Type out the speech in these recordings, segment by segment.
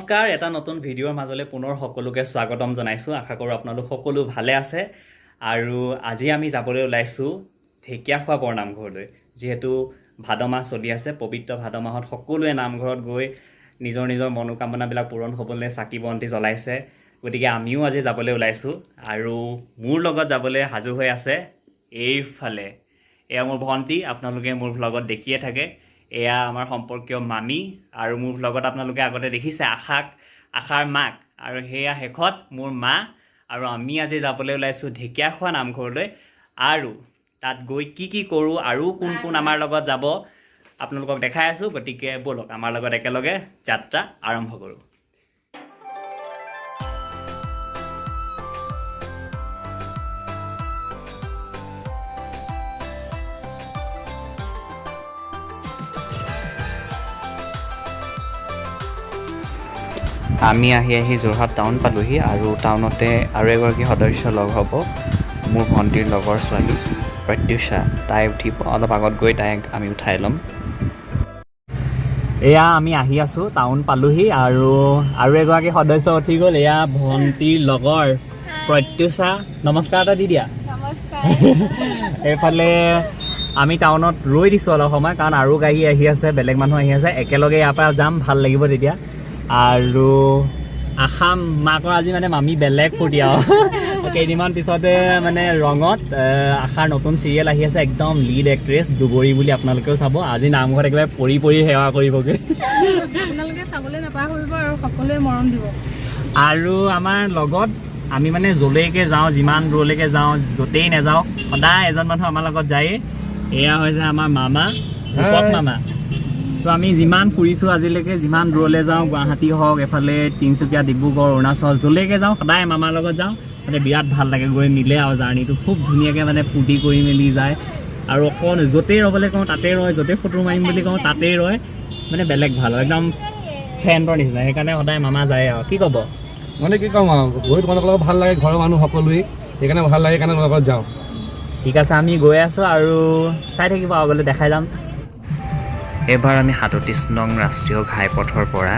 নমস্কাৰ এটা নতুন ভিডিঅ'ৰ মাজলৈ পুনৰ সকলোকে স্বাগতম জনাইছো আশা কৰো আপোনালোক সকলো ভালে আছে আৰু আজি আমি যাবলৈ ওলাইছো ঢেকিয়াখোৱা বৰনামঘৰলৈ যেহেতু ভাদ মাহ চলি আছে পবিত্ৰ ভাদ মাহত সকলোৱে নামঘৰত গৈ নিজৰ নিজৰ মনোকামনাবিলাক পূৰণ হ'বলৈ চাকি বন্তি জ্বলাইছে গতিকে আমিও আজি যাবলৈ ওলাইছো আৰু মোৰ লগত যাবলৈ হাজু হৈ আছে এইফালে এয়া মোৰ ভন্টি আপোনালোকে মোৰ ভ্লগত দেখিয়ে থাকে এয়া আমাৰ সম্পৰ্কীয় মামি আৰু মোৰ ভ্লগত আপোনালোকে আগতে দেখিছে আশাৰ মাক আৰু হেয়া হেখত মোৰ মা আৰু আমি আজি যাবলৈ ওলাইছো ঢেকিয়াখোৱা নামঘৰলৈ আৰু তাত গৈ কি কৰোঁ আৰু কোন আমাৰ লগত যাব আপোনালোকক দেখাই আছো গতিকে বলক আমাৰ লগত একেলগে যাত্ৰা আৰম্ভ কৰোঁ আমি আহি যোৰহাট টাউন পালোহি আৰু টাউনতে আৰু এগৰাকী সদস্য লগ হ'ব মোৰ ভণ্টিৰ লগৰ ছোৱালী প্ৰত্যুষা তাই উঠিব অলপ আগত গৈ তাইক আমি উঠাই ল'ম এয়া আমি আহি আছোঁ টাউন পালোহি আৰু এগৰাকী সদস্য উঠি গ'ল এয়া ভণ্টিৰ লগৰ প্ৰত্যুষা নমস্কাৰ এটা দি দিয়া এইফালে আমি টাউনত ৰৈ দিছোঁ অলপ সময় কাৰণ আৰু গাড়ী আহি আছে বেলেগ মানুহ আহি আছে একেলগে ইয়াৰ পৰা যাম ভাল লাগিব তেতিয়া আৰু আশা মাকৰ আজি মানে মামী বেলেগ ফূৰ্তি আৰু কেইদিনমান পিছতে মানে ৰঙত আশাৰ নতুন চিৰিয়েল আহি আছে একদম লিড এক্ট্ৰেছ দুবৰী বুলি আপোনালোকেও চাব আজি নামঘৰত একেবাৰে পৰি সেৱা কৰিবগৈ আপোনালোকে চাবলৈ নাপাহৰিব আৰু সকলোৱে মৰম দিব আৰু আমাৰ লগত আমি মানে য'লৈকে যাওঁ যিমান দূৰলৈকে যাওঁ য'তেই নাযাওঁ সদায় এজন মানুহ আমাৰ লগত যায়েই এয়া হৈছে আমাৰ মামা ৰূপক মামা তো আমি যিমান ফুৰিছোঁ আজিলৈকে যিমান দূৰলৈ যাওঁ গুৱাহাটী হওক এফালে তিনিচুকীয়া ডিব্ৰুগড় অৰুণাচল য'লৈকে যাওঁ সদায় মামাৰ লগত যাওঁ মানে বিৰাট ভাল লাগে গৈ মিলে আৰু জাৰ্ণিটো খুব ধুনীয়াকৈ মানে ফূৰ্তি কৰি মেলি যায় আৰু অকণ য'তেই ৰ'বলৈ কওঁ তাতেই ৰয় য'তেই ফটো মাৰিম বুলি কওঁ তাতেই ৰয় মানে বেলেগ ভাল হয় একদম ফ্ৰেণ্ডৰ নিচিনা সেইকাৰণে সদায় মামা যায় আৰু কি ক'ব মানে কি ক'ম আৰু গৈ তোমালোকৰ লগত ভাল লাগে ঘৰৰ মানুহ সকলোৱে সেইকাৰণে ভাল লাগে সেইকাৰণে লগত যাওঁ ঠিক আছে আমি গৈ আছোঁ আৰু চাই থাকিব আগলৈ দেখাই যাম এবাৰ আমি ৩৭ নং ৰাষ্ট্ৰীয় ঘাইপথৰ পৰা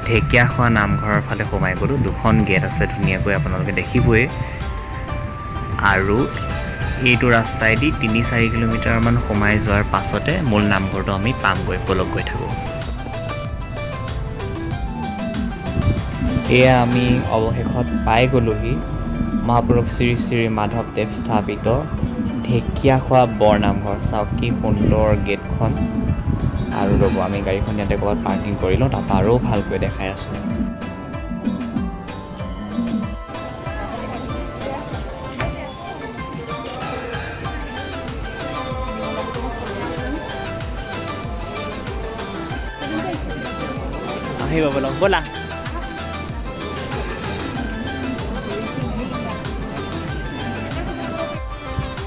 ঢেকিয়াখোৱা নামঘৰৰ ফালে সোমাই গ'লোঁ দুখন গেট আছে ধুনীয়াকৈ আপোনালোকে দেখিবই আৰু এইটো ৰাস্তাইদি ৩-৪ কিলোমিটাৰমান সোমাই যোৱাৰ পাছতে মূল নামঘৰটো আমি পামগৈ বলক গৈ থাকোঁ এয়া আমি অৱশেষত পাই গ'লোহি মহাপুৰুষ শ্ৰী শ্ৰী মাধৱদেৱ স্থাপিত ঢেকিয়াখোৱা বৰনামঘৰ চাওক কি সুন্দৰ গেটখন আৰু ৰ'ব আমি গাড়ীখন ইয়াতে ক'ৰবাত পাৰ্কিং কৰি লওঁ তাৰপৰা আৰু ভালকৈ দেখাই আছোঁ আহিব ব'লক ব'লা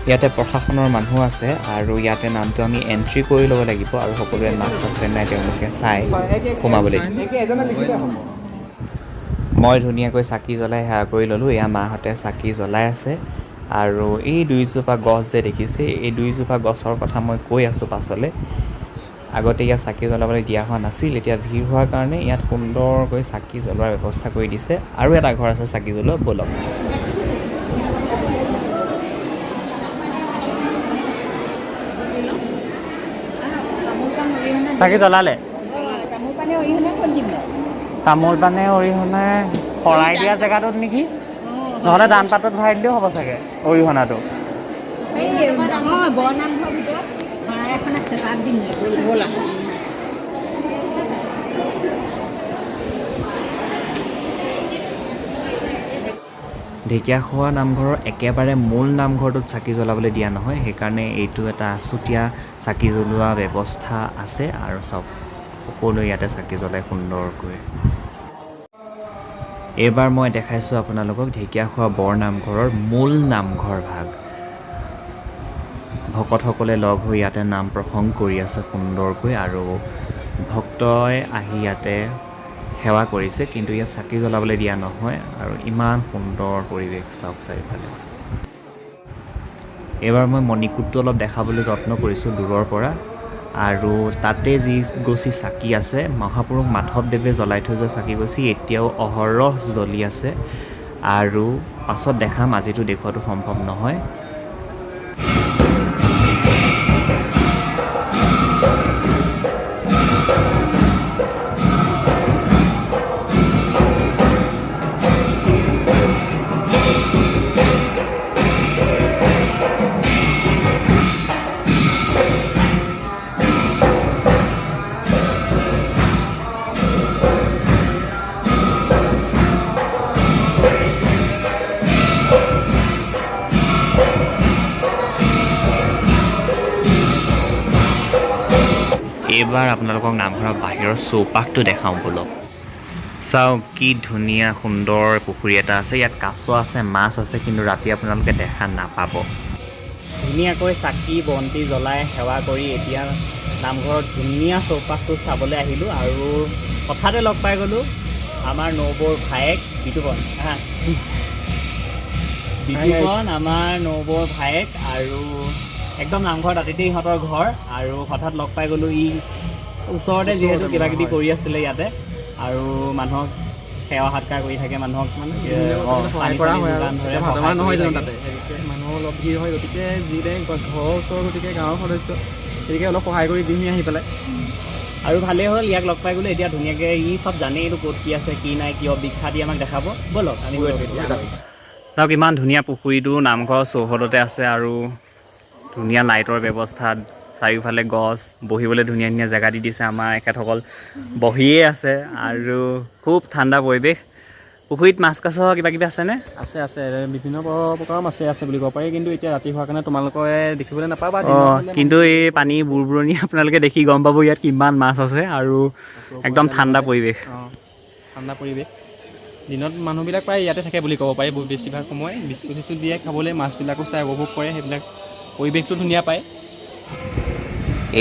ইয়াতে প্ৰশাসনৰ মানুহ আছে আৰু ইয়াতে নামটো আমি এণ্ট্ৰি কৰি ল'ব লাগিব আৰু সকলোৱে মাস্ক আছে নাই তেওঁলোকে চাই সোমাবলৈ মই ধুনীয়াকৈ চাকি জ্বলাই সেৱা কৰি ল'লোঁ এয়া মাহঁতে চাকি জ্বলাই আছে আৰু এই দুইজোপা গছ যে দেখিছে এই দুইজোপা গছৰ কথা মই কৈ আছোঁ পাছলৈ আগতে ইয়াত চাকি জ্বলাবলৈ দিয়া হোৱা নাছিল এতিয়া ভিৰ হোৱাৰ কাৰণে ইয়াত সুন্দৰকৈ চাকি জ্বলোৱাৰ ব্যৱস্থা কৰি দিছে আৰু এটা ঘৰ আছে চাকি জ্বলোৱা ব'লক চাকি জ্বলালে তামোল পানে অৰিহণা শৰাই দিয়া জেগাটোত নেকি নহ'লে দান পাত্ৰত ভৰাই দিলেও হ'ব চাগে অৰিহণাটো ঢেকিয়াখোৱা নামঘৰৰ একেবাৰে মূল নামঘৰটোত চাকি জ্বলাবলৈ দিয়া নহয় সেইকাৰণে এইটো এটা আছুতীয়া চাকি জ্বলোৱা ব্যৱস্থা আছে আৰু চব সকলোৱে ইয়াতে চাকি জ্বলাই সুন্দৰকৈ এইবাৰ মই দেখাইছোঁ আপোনালোকক ঢেকিয়াখোৱা বৰনামঘৰৰ মূল নামঘৰ ভাগ ভকতসকলে লগ হৈ ইয়াতে নাম প্ৰসংগ কৰি আছে সুন্দৰকৈ আৰু ভক্তই আহি ইয়াতে সেৱা কৰিছে কিন্তু ইয়াত চাকি জ্বলাবলৈ দিয়া নহয় আৰু ইমান সুন্দৰ পৰিৱেশ চাওক চাৰিওফালে এইবাৰ মই মণিকূটটো অলপ দেখাবলৈ যত্ন কৰিছোঁ দূৰৰ পৰা আৰু তাতে যি গছি চাকি আছে মহাপুৰুষ মাধৱদেৱে জ্বলাই থৈ যোৱা চাকি গছি এতিয়াও অহৰহ জ্বলি আছে আৰু পাছত দেখাম আজিতো দেখুৱাটো সম্ভৱ নহয়। এইবাৰ আপোনালোকক নামঘৰৰ বাহিৰৰ চৌপাশটো দেখাওঁ বলক। চাওক কি ধুনীয়া সুন্দৰ পুখুৰী এটা আছে, ইয়াত কাছ আছে, মাছ আছে, কিন্তু ৰাতি আপোনালোকে দেখা নাপাব। ধুনীয়াকৈ চাকি বন্তি জ্বলাই সেৱা কৰি এতিয়া নামঘৰৰ ধুনীয়া চৌপাশটো চাবলৈ আহিলোঁ আৰু হঠাতে লগ পাই গ'লোঁ আমাৰ নবৌৰ ভায়েক বিতুপন। বিতুপন আমাৰ নবৌৰ ভায়েক আৰু একদম নামঘৰ দাঁতিতে ইহঁতৰ ঘৰ আৰু হঠাৎ লগ পাই গ'লোঁ। ই ওচৰতে যিহেতু কিবা কিবি কৰি আছিলে ইয়াতে আৰু মানুহক সেৱা সৎকাৰ কৰি থাকে, মানুহক মানে সহায় কৰা হয় আৰু নহয় জানো তাতে মানুহৰ অলপ ভিৰ হয়, গতিকে যিদৰে ঘৰৰ ওচৰৰ গতিকে গাঁৱৰ সদস্য গতিকে অলপ সহায় কৰি দিমি আহি পেলাই আৰু ভালেই হ'ল ইয়াক লগ পাই গ'লোঁ। এতিয়া ধুনীয়াকৈ ই চব জানেই এইটো ক'ত কি আছে কি নাই কিয় বিখ্যাত ই আমাক দেখাব ব'লক আমি গৈ থাকোঁ। চাওক ইমান ধুনীয়া পুখুৰীটো নামঘৰৰ চৌহদতে আছে আৰু ধুনীয়া লাইটৰ ব্যৱস্থা, চাৰিওফালে গছ, বহিবলৈ ধুনীয়া ধুনীয়া জেগা দি দিছে। আমাৰ এখেতসকল বহিয়ে আছে আৰু খুব ঠাণ্ডা পৰিৱেশ। পুখুৰীত মাছ কাছ কিবা কিবি আছেনে? আছে বিভিন্ন প্ৰকাৰৰ মাছে আছে বুলি ক'ব পাৰি, কিন্তু এতিয়া ৰাতি হোৱাৰ কাৰণে তোমালোকে দেখিবলৈ নাপাবা। কিন্তু এই পানী বুৰবুৰণি আপোনালোকে দেখি গম পাব ইয়াত কিমান মাছ আছে আৰু একদম ঠাণ্ডা পৰিৱেশ। ঠাণ্ডা পৰিৱেশ। দিনত মানুহবিলাক প্ৰায় ইয়াতে থাকে বুলি ক'ব পাৰি, বেছিভাগ সময় বিস্কুট চিস্কুট দিয়ে খাবলৈ, মাছবিলাকো চাই উপভোগ কৰে, সেইবিলাক পৰিৱেশটো ধুনীয়া পায়।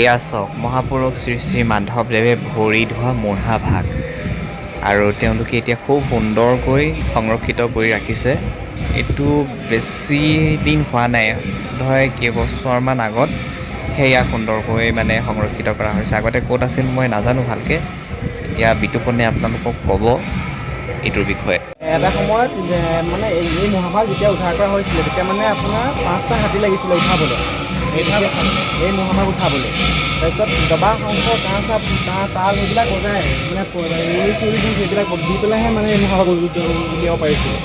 এয়া চাওক মহাপুৰুষ শ্ৰী শ্ৰী মাধৱদেৱে ভৰি ধোৱা মুঢ়া ভাগ আৰু তেওঁলোকে এতিয়া খুব সুন্দৰকৈ সংৰক্ষিত কৰি ৰাখিছে। এইটো বেছি দিন হোৱা নাই, ধৰ কেইবছৰমান আগত সেয়া সুন্দৰকৈ মানে সংৰক্ষিত কৰা হৈছে। আগতে ক'ত আছিল মই নাজানো ভালকৈ, এতিয়া বিতুপনে আপোনালোকক ক'ব এইটোৰ বিষয়ে। এটা সময়ত মানে এই মহাভাগ যেতিয়া উদ্ধাৰ কৰা হৈছিলে তেতিয়া মানে আপোনাৰ 5টা হাতী লাগিছিলে উঠাবলৈ, এই মহাভাগ উঠাবলৈ। তাৰপিছত দবা শংখ কাঁহ চাহ তাল সেইবিলাক বজাই মানে উৰি চুৰি দি সেইবিলাক দি পেলাইহে মানে এই মহাভাগ উলিয়াব পাৰিছিলে।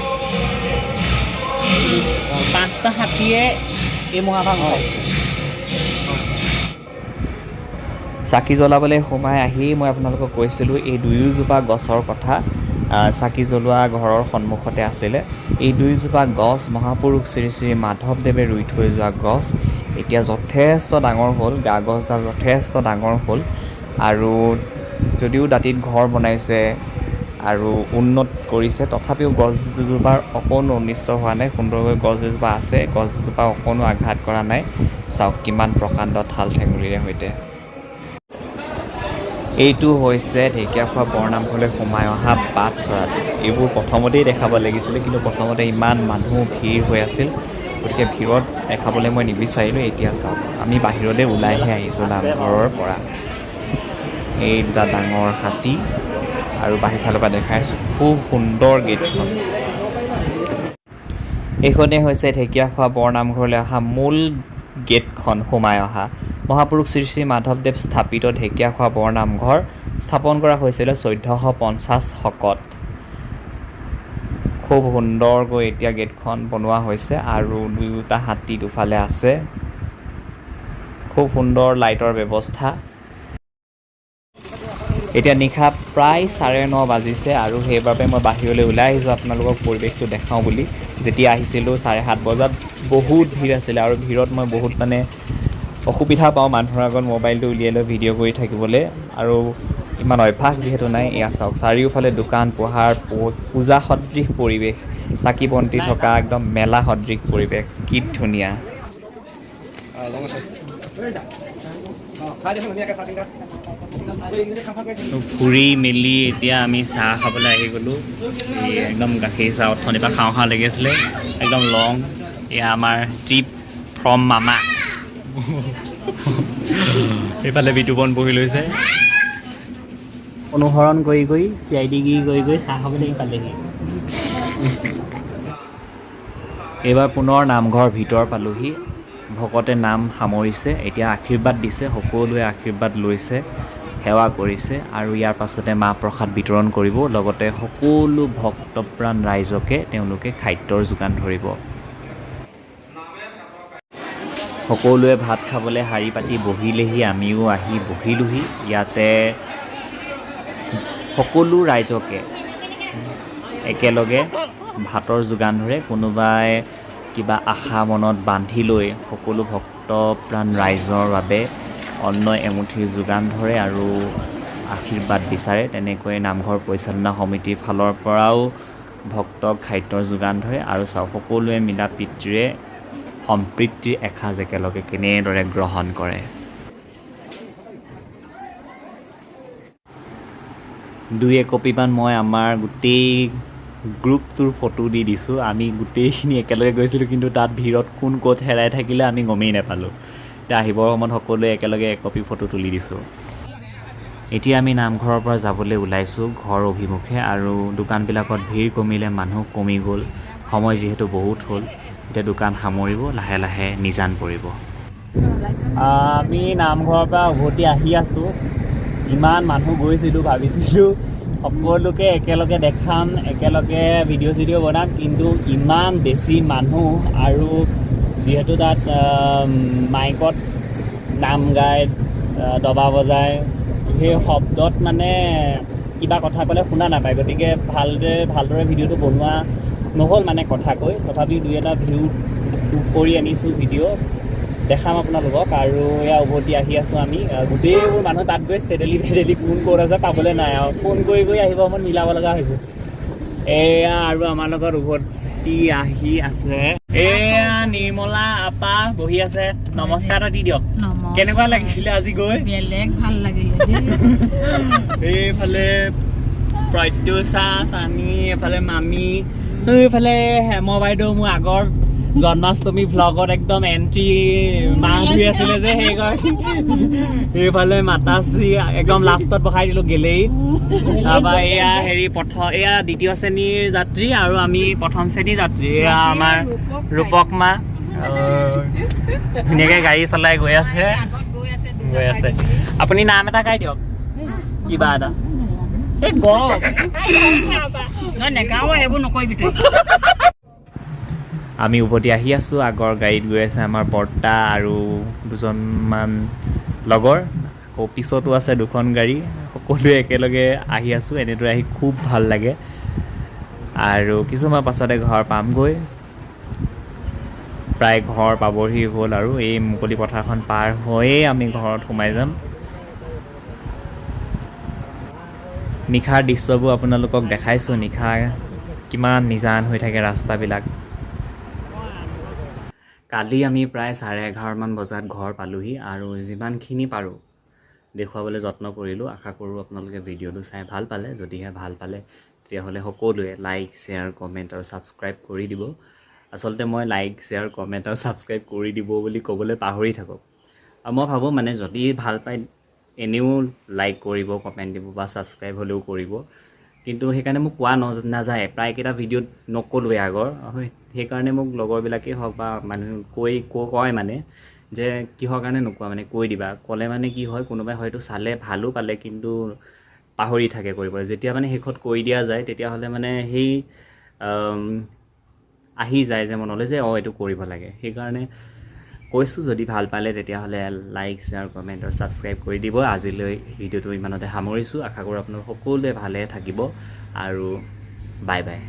5টা হাতীয়ে এই মহাভাগ উঠাইছে। চাকি জ্বলাবলৈ সোমাই আহি মই আপোনালোকক কৈছিলোঁ এই দুয়োজোপা গছৰ কথা। চাকি জ্বলোৱা ঘৰৰ সন্মুখতে আছিলে। এই দুয়োজোপা গছ মহাপুৰুষ শ্ৰী শ্ৰী মাধৱদেৱে ৰুই থৈ যোৱা গছ। এতিয়া যথেষ্ট ডাঙৰ হ'ল, গা গছডাল যথেষ্ট ডাঙৰ হ'ল আৰু যদিও দাঁতিত ঘৰ বনাইছে আৰু উন্নত কৰিছে, তথাপিও গছজোপাৰ অকণো অনিষ্ট হোৱা নাই, সুন্দৰকৈ গছজোপা আছে, গছজোপা অকণো আঘাত কৰা নাই। চাওক কিমান প্ৰকাণ্ড ঠাল ঠেঙুলিৰে সৈতে। এইটো হৈছে ঢেকীয়াখোৱা বৰনামঘৰলৈ সোমাই অহা বাটচৰাটো। এইবোৰ প্ৰথমতেই দেখাব লাগিছিলে, কিন্তু প্ৰথমতে ইমান মানুহ ভিৰ হৈ আছিল, গতিকে ভিৰত দেখাবলৈ মই নিবিচাৰিলোঁ। এতিয়া চাওক আমি বাহিৰলৈ ওলাইহে আহিছোঁ নামঘৰৰ পৰা। এই দুটা ডাঙৰ হাতী আৰু বাহিৰফালৰ পৰা দেখাইছোঁ খুব সুন্দৰ গেটখন। এইখনেই হৈছে ঢেকীয়াখোৱা বৰনামঘৰলৈ অহা মূল গেটখন সোমাই অহা। মহাপুৰুষ শ্ৰী শ্ৰী মাধৱদেৱ স্থাপিত ঢেকীয়াখোৱা বৰনামঘৰ স্থাপন কৰা হৈছিলে 1450 শকত। খুব সুন্দৰকৈ এতিয়া গেটখন বনোৱা হৈছে আৰু দুয়োটা হাতী দুফালে আছে। খুব সুন্দৰ লাইটৰ ব্যৱস্থা। এতিয়া নিশা প্ৰায় 9:30 বাজিছে আৰু সেইবাবে মই বাহিৰলৈ ওলাই আহিছোঁ আপোনালোকক পৰিৱেশটো দেখাওঁ বুলি। যেতিয়া আহিছিলোঁ 7:30 বজাত বহুত ভিৰ আছিলে আৰু ভিৰত মই বহুত মানে অসুবিধা পাওঁ মানুহৰ আগত মোবাইলটো উলিয়াই লৈ ভিডিঅ' কৰি থাকিবলৈ, আৰু ইমান অভ্যাস যিহেতু নাই। এয়া চাওক চাৰিওফালে দোকান পোহাৰ, পূজা সদৃশ পৰিৱেশ, চাকি বন্তি থকা একদম মেলা সদৃশ পৰিৱেশ। কি ধুনীয়া। ফুৰি মেলি এতিয়া আমি চাহ খাবলৈ আহি গ'লোঁ। এই একদম গাখীৰ চাহ অথনিৰ পৰা খাওঁ খাওঁ লাগি আছিলে, একদম লং। এয়া আমাৰ ট্ৰিপ ফ্ৰম মামা। এইফালে বিতুপন বহি লৈছে অনুসৰণ কৰি কৰি CID গিৰি কৰি চাহ খাবলৈ পালেহি এইবাৰ পুনৰ নামঘৰ ভিতৰ পালোহি ভকতে নাম সামৰিছে এতিয়া আশীৰ্বাদ দিছে সকলোৱে আশীৰ্বাদ লৈছে সেৱা কৰিছে আৰু ইয়াৰ পাছতে মাহ প্ৰসাদ বিতৰণ কৰিব লগতে সকলো ভক্তপ্ৰাণ ৰাইজকে তেওঁলোকে খাদ্যৰ যোগান ধৰিব সকলোৱে ভাত খাবলৈ শাৰী পাতি বহিলেহি আমিও আহি বহিলোহি ইয়াতে সকলো ৰাইজকে একেলগে ভাতৰ যোগান ধৰে কোনোবাই কিবা আশা মনত বান্ধি লৈ সকলো ভক্তপ্ৰাণ ৰাইজৰ বাবে অন্ন এমুঠিৰ যোগান ধৰে আৰু আশীৰ্বাদ বিচাৰে তেনেকৈ নামঘৰ পৰিচালনা সমিতিৰ ফালৰ পৰাও ভক্তক খাদ্যৰ যোগান ধৰে আৰু সকলোৱে মিলা প্ৰীতিৰে সম্প্ৰীতিৰ এসাঁজ একেলগে কেনেদৰে গ্ৰহণ কৰে দুই একপিমান মই আমাৰ গোটেই গ্ৰুপটোৰ ফটো দি দিছোঁ আমি গোটেইখিনি একেলগে গৈছিলোঁ কিন্তু তাত ভিৰত কোন ক'ত হেৰাই থাকিলে আমি গমেই নাপালোঁ এতিয়া আহিবৰ সময়ত সকলোৱে একেলগে একপি ফটো তুলি দিছোঁ এতিয়া আমি নামঘৰৰ পৰা যাবলৈ ওলাইছোঁ ঘৰ অভিমুখে আৰু দোকানবিলাকত ভিৰ কমিলে মানুহ কমি গ'ল সময় যিহেতু বহুত হ'ল এতিয়া দোকান সামৰিব লাহে লাহে নিজান পৰিব আমি নামঘৰৰ পৰা উভতি আহি আছোঁ ইমান মানুহ গৈছিলোঁ ভাবিছিলোঁ সকলোকে একেলগে দেখাম একেলগে ভিডিঅ' চিডিঅ' বনাম কিন্তু ইমান বেছি মানুহ আৰু যিহেতু তাত মাইকত নাম গায় দবা বজায় সেই শব্দত মানে কিবা কথা ক'লে শুনা নাপায় গতিকে ভালদৰে ভিডিঅ'টো বনোৱা নহ'ল মানে কথা কৈ তথাপি দুই এটা ভিউ কৰি আনিছোঁ ভিডিঅ' দেখাম আপোনালোকক আৰু এয়া উভতি আহি আছোঁ আমি গোটেইবোৰ মানুহ তাত গৈ চেডেলি কোন ক'ত আছে পাবলৈ নাই আৰু ফোন কৰি আহিব সময়ত মিলাব লগা হৈছে এয়া আৰু আমাৰ লগত উভতি আহি আছে এয়া নিৰ্মলা আপা বহি আছে নমস্কাৰ এটা দি দিয়ক কেনেকুৱা লাগিছিলে আজি গৈ বেলেগ ভাল লাগিলে এইফালে প্ৰত্যুষা চানী এইফালে মামী এইফালে হেম বাইদেউ মোৰ আগৰ জন্মাষ্টমী ভ্লগত একদম এণ্ট্ৰি মাহ ধুই আছিলে যে সেইগৰাকী এইফালে মাতাশ্ৰী একদম লাষ্টত বহাই দিলোঁ গেলেৰীত তাৰপৰা এয়া এয়া দ্বিতীয় শ্ৰেণীৰ যাত্ৰী আৰু আমি প্ৰথম শ্ৰেণীৰ যাত্ৰী এয়া আমাৰ ৰূপক মা ধুনীয়াকৈ গাড়ী চলাই গৈ আছে আপুনি নাম এটা গাই দিয়ক কিবা এটা এই নেগাওঁ এইবোৰ নকৰিবি তই আমি উভতি আহি আছোঁ আগৰ গাড়ীত গৈ আছে আমাৰ বৰ্তা আৰু দুজনমান লগৰ আকৌ পিছতো আছে দুখন গাড়ী সকলোৱে একেলগে আহি আছোঁ এনেদৰে আহি খুব ভাল লাগে আৰু কিছুমান পাছতে ঘৰ পামগৈ প্ৰায় ঘৰ পাবহি হ'ল আৰু এই মুকলি পথাৰখন পাৰ হৈয়ে আমি ঘৰত সোমাই যাম নিশাৰ দৃশ্যবোৰ আপোনালোকক দেখাইছোঁ নিশা কিমান নিজান হৈ থাকে ৰাস্তাবিলাক কালি আমি প্ৰায় 11:30মান বজাত ঘৰ পালোহি আৰু যিমানখিনি পাৰোঁ দেখুৱাবলৈ যত্ন কৰিলোঁ আশা কৰোঁ আপোনালোকে ভিডিঅ'টো চাই ভাল পালে যদিহে ভাল পালে তেতিয়াহ'লে সকলোৱে লাইক শ্বেয়াৰ কমেণ্ট আৰু ছাবস্ক্ৰাইব কৰি দিব আচলতে মই লাইক শ্বেয়াৰ কমেণ্ট আৰু ছাবস্ক্ৰাইব কৰি দিব বুলি ক'বলৈ পাহৰি থাকোঁ আৰু মই ভাবোঁ মানে যদি ভাল পায় এনেও লাইক কৰিব কমেণ্ট দিব বা ছাবস্ক্ৰাইব হ'লেও কৰিব কিন্তু সেইকাৰণে মোক কোৱা নাযায় প্ৰায়কেইটা ভিডিঅ'ত নক'লোৱে আগৰ সেইকাৰণে মোক লগৰবিলাকেই হওক বা মানুহে কয় মানে যে কিহৰ কাৰণে নোকোৱা মানে কৈ দিবা ক'লে মানে কি হয় কোনোবাই হয়তো চালে ভালো পালে কিন্তু পাহৰি থাকে কৰিবলৈ যেতিয়া মানে শেষত কৈ দিয়া যায় তেতিয়াহ'লে মানে সেই আহি যায় যে মনলৈ যে এইটো কৰিব লাগে সেইকাৰণে কৈছোঁ যদি ভাল পালে তেতিয়াহ'লে লাইক শ্বেয়াৰ কমেণ্ট আৰু ছাবস্ক্ৰাইব কৰি দিব আজিলৈ ভিডিঅ'টো ইমানতে সামৰিছোঁ আশা কৰোঁ আপোনালোক সকলোৱে ভালে থাকিব আৰু বাই বাই